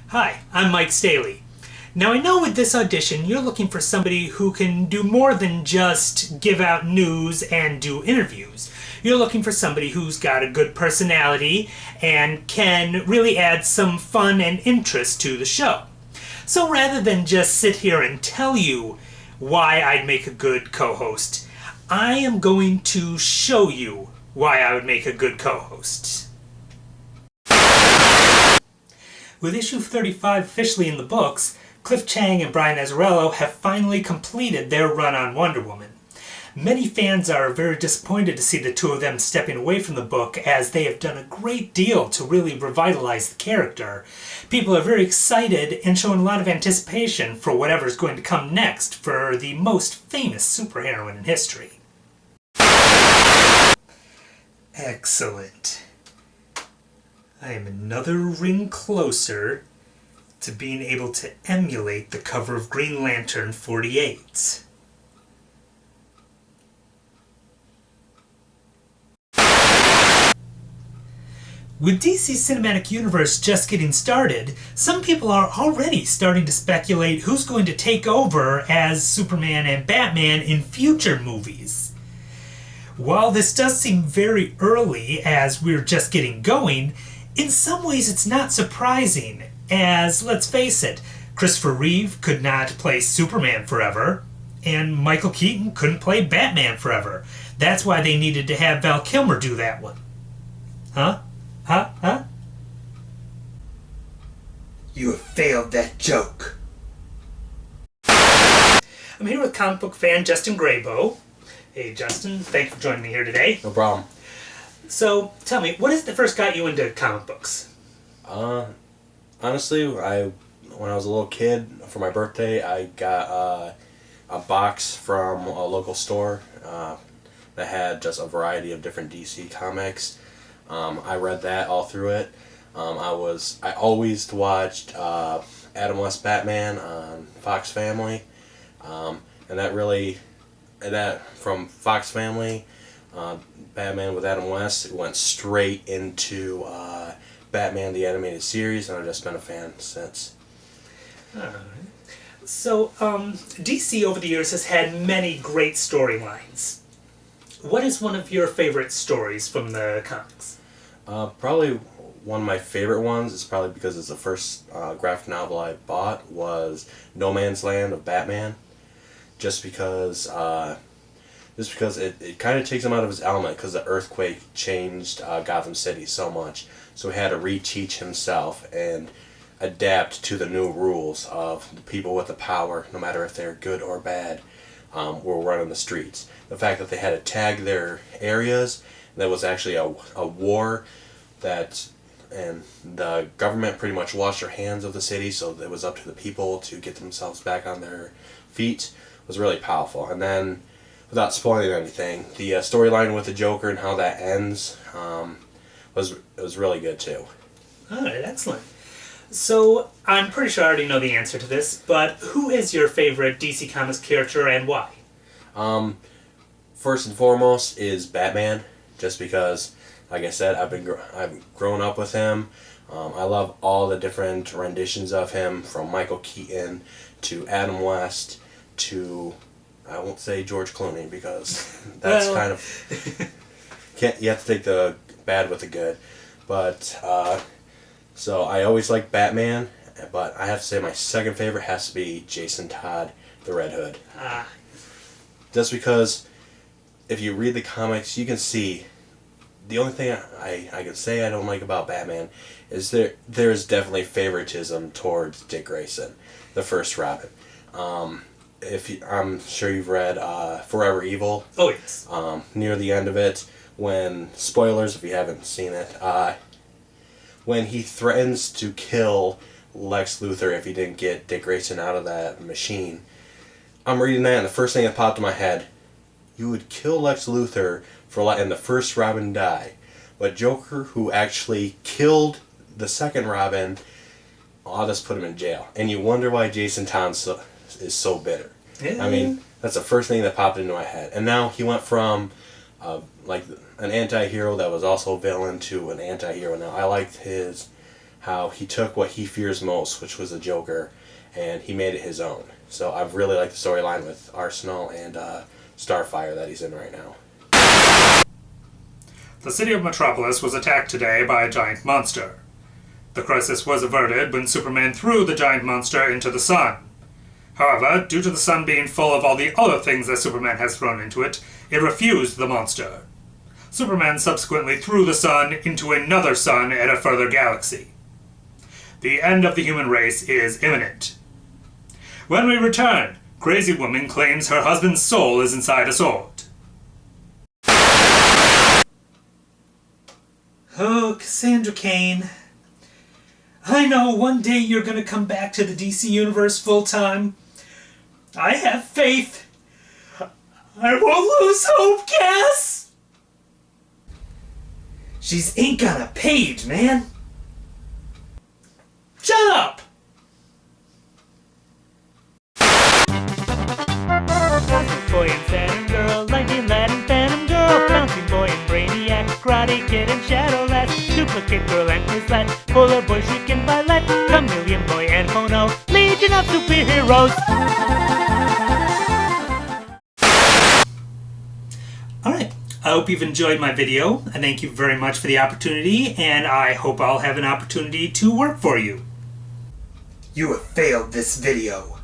Hi, I'm Mike Staley. Now, I know with this audition, you're looking for somebody who can do more than just give out news and do interviews. You're looking for somebody who's got a good personality and can really add some fun and interest to the show. So rather than just sit here and tell you why I'd make a good co host, I am going to show you why I would make a good co host. With issue 35 officially in the books, Cliff Chiang and Brian Azzarello have finally completed their run on Wonder Woman. Many fans are very disappointed to see the two of them stepping away from the book, as they have done a great deal to really revitalize the character. People are very excited and showing a lot of anticipation for whatever's going to come next for the most famous superheroine in history. Excellent. I am another ring closer to being able to emulate the cover of Green Lantern 48. With DC's cinematic universe just getting started, some people are already starting to speculate who's going to take over as Superman and Batman in future movies. While this does seem very early as we're just getting going, in some ways it's not surprising, as, let's face it, Christopher Reeve could not play Superman forever, and Michael Keaton couldn't play Batman forever. That's why they needed to have Val Kilmer do that one. Huh? Huh? You have failed that joke. I'm here with comic book fan Justin Graybo. Hey Justin, thanks for joining me here today. No problem. So, tell me, what is it that first got you into comic books? Honestly, when I was a little kid, for my birthday, I got a box from a local store that had just a variety of different DC comics. I read that all through it. I always watched Adam West Batman on Fox Family, and that from Fox Family, Batman with Adam West, it went straight into Batman the Animated Series, and I've just been a fan since. Alright. So, DC over the years has had many great storylines. What is one of your favorite stories from the comics? Probably one of my favorite ones, is probably because it's the first graphic novel I bought, was No Man's Land of Batman. Just because it kind of takes him out of his element, because the earthquake changed Gotham City so much. So he had to reteach himself and adapt to the new rules of the people with the power, no matter if they're good or bad, were running the streets. The fact that they had to tag their areas, that was actually a war and the government pretty much washed their hands of the city, so it was up to the people to get themselves back on their feet, was really powerful. And then, without spoiling anything, the storyline with the Joker and how that ends was really good too. Alright, excellent. So, I'm pretty sure I already know the answer to this, but who is your favorite DC Comics character and why? First and foremost is Batman, just because, like I said, I've grown up with him. I love all the different renditions of him, from Michael Keaton to Adam West to, I won't say George Clooney, because that's kind of you have to take the bad with the good. But so I always like Batman, but I have to say my second favorite has to be Jason Todd, the Red Hood. Just because if you read the comics, you can see the only thing I can say I don't like about Batman is there is definitely favoritism towards Dick Grayson, the first Robin. I'm sure you've read Forever Evil. Oh, yes. Near the end of it, when, spoilers if you haven't seen it, when he threatens to kill Lex Luthor if he didn't get Dick Grayson out of that machine, I'm reading that and the first thing that popped in my head, you would kill Lex Luthor for letting the first Robin die, but Joker, who actually killed the second Robin, I'll just put him in jail. And you wonder why Jason Todd is so bitter. Yeah. I mean, that's the first thing that popped into my head. And now he went from like an anti-hero that was also a villain to an anti-hero. Now I liked how he took what he fears most, which was the Joker, and he made it his own. So I've really liked the storyline with Arsenal and Starfire that he's in right now. The city of Metropolis was attacked today by a giant monster. The crisis was averted when Superman threw the giant monster into the sun. However, due to the sun being full of all the other things that Superman has thrown into it, it refused the monster. Superman subsequently threw the sun into another sun at a further galaxy. The end of the human race is imminent. When we return, Crazy Woman claims her husband's soul is inside a sword. Oh, Cassandra Cain. I know one day you're going to come back to the DC Universe full time. I have faith. I won't lose hope, Cass! She's ink on a page, man. Shut up! Boy and Saturn Girl, Lightning Lad and Phantom Girl, Bouncing Boy and Brainiac, Karate Kid and Shadow Lad, Duplicate Girl and his lad, Polar Boy, Shriek and Violet, Chameleon Boy and Mono, Legion of Superheroes. Alright, I hope you've enjoyed my video. I thank you very much for the opportunity, and I hope I'll have an opportunity to work for you. You have failed this video.